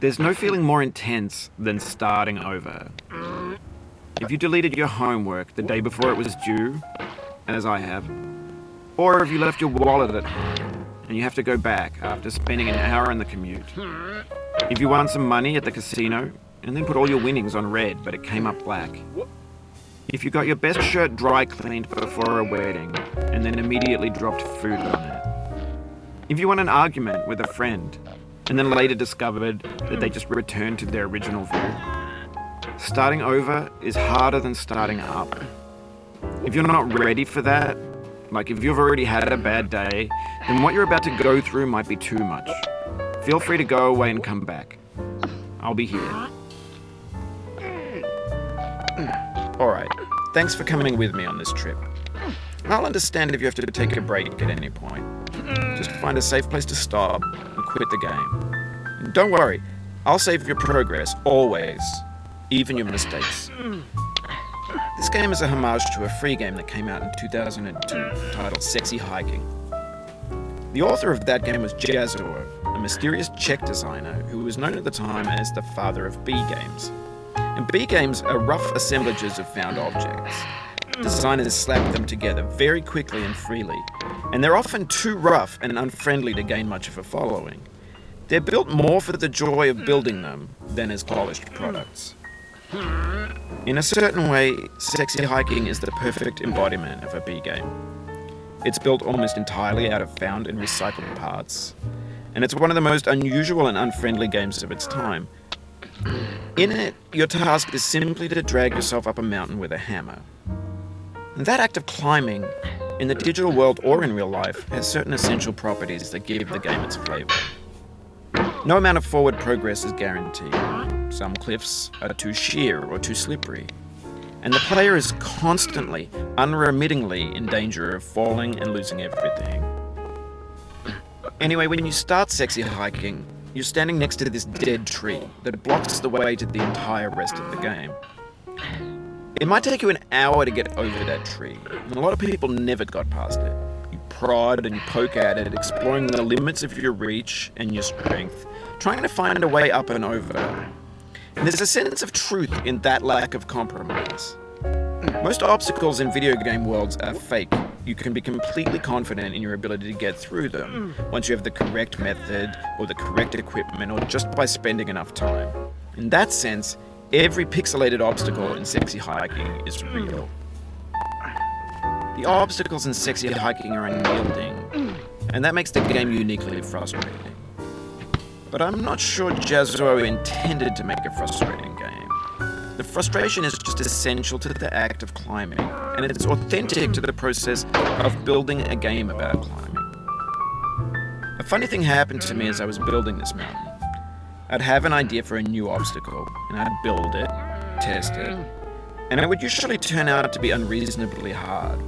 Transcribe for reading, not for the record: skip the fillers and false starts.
There's no feeling more intense than starting over. If you deleted your homework the day before it was due, as I have, or if you left your wallet at home and you have to go back after spending an hour in the commute. If you won some money at the casino and then put all your winnings on red but it came up black. If you got your best shirt dry cleaned before a wedding and then immediately dropped food on it. If you won an argument with a friend and then later discovered that they just returned to their original view. Starting over is harder than starting up. If you're not ready for that, like if you've already had a bad day, then what you're about to go through might be too much. Feel free to go away and come back. I'll be here. Alright, thanks for coming with me on this trip. I'll understand if you have to take a break at any point. Just find a safe place to stop and quit the game. And don't worry, I'll save your progress, always. Even your mistakes. This game is a homage to a free game that came out in 2002 titled Sexy Hiking. The author of that game was Jazzuo, a mysterious Czech designer who was known at the time as the father of B-games. And B-games are rough assemblages of found objects. Designers slap them together very quickly and freely, and they're often too rough and unfriendly to gain much of a following. They're built more for the joy of building them than as polished products. In a certain way, Sexy Hiking is the perfect embodiment of a B-game. It's built almost entirely out of found and recycled parts, and it's one of the most unusual and unfriendly games of its time. In it, your task is simply to drag yourself up a mountain with a hammer. And that act of climbing, in the digital world or in real life, has certain essential properties that give the game its flavor. No amount of forward progress is guaranteed. Some cliffs are too sheer or too slippery, and the player is constantly, unremittingly in danger of falling and losing everything. Anyway, when you start Sexy Hiking, you're standing next to this dead tree that blocks the way to the entire rest of the game. It might take you an hour to get over that tree, and a lot of people never got past it. You prod and you poke at it, exploring the limits of your reach and your strength, trying to find a way up and over. And there's a sense of truth in that lack of compromise. Most obstacles in video game worlds are fake. You can be completely confident in your ability to get through them once you have the correct method or the correct equipment or just by spending enough time. In that sense, every pixelated obstacle in Sexy Hiking is real. The obstacles in Sexy Hiking are unyielding, and that makes the game uniquely frustrating. But I'm not sure Jazzuo intended to make a frustrating game. The frustration is just essential to the act of climbing, and it's authentic to the process of building a game about climbing. A funny thing happened to me as I was building this mountain. I'd have an idea for a new obstacle, and I'd build it, test it, and it would usually turn out to be unreasonably hard.